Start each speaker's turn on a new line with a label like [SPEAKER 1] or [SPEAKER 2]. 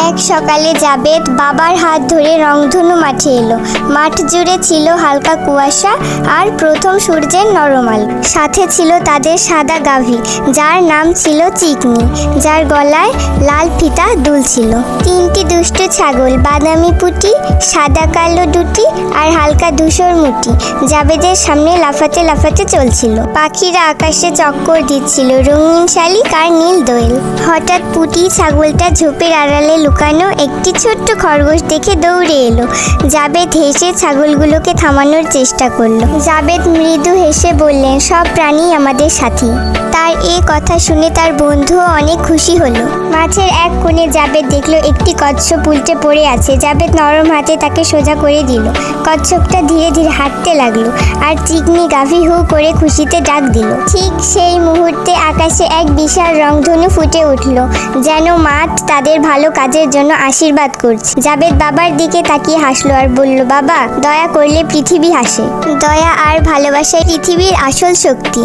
[SPEAKER 1] এক সকালে জাবেদ বাবার হাত ধরে রংধনু মাঠে এলো। মাঠ জুড়ে ছিল হালকা কুয়াশা আর প্রথম সূর্যের নরম আলো। সাথে ছিল তাদের সাদা গাভী, যার নাম ছিল চিকনি, যার গলায় লাল ফিতা দুলছিল। তিনটি দুষ্টু ছাগল, বাদামি পুটি, সাদা কালো দুটি আর হালকা ধূসর মুটি, জাবেদের সামনে লাফাতে লাফাতে চলছিল। পাখিরা আকাশে চক্কর দিচ্ছিল, রঙিন শালিক আর নীল দোয়েল। হঠাৎ পুটি ছাগলটা ঝোপের আড়ালে লুকানো একটি ছোট্ট খরগোশ দেখে দৌড়ে এলো। জাবেদ হেসে ছাগলগুলোকে থামানোর চেষ্টা করলো। জাবেদ মৃদু হেসে বললেন, সব প্রাণী আমাদের সাথী। তার এ কথা শুনে তার বন্ধুও অনেক খুশি হলো। মাঠের এক কোণে জাবেদ দেখলো একটি কচ্ছপ উল্টে পড়ে আছে। জাবেদ নরম হাতে তাকে সোজা করে দিল। কচ্ছপটা ধীরে ধীরে হাঁটতে লাগলো আর চিকনি গাভী হু করে খুশিতে ডাক দিল। ঠিক সেই মুহূর্তে আকাশে এক বিশাল রংধনু ফুটে উঠল, যেন মাঠ তাদের ভালো কাজের জন্য আশীর্বাদ করছে। জাবেদ বাবার দিকে তাকিয়ে হাসলো আর বলল, বাবা, দয়া করলে পৃথিবী হাসে। দয়া আর ভালোবাসাই পৃথিবীর আসল শক্তি।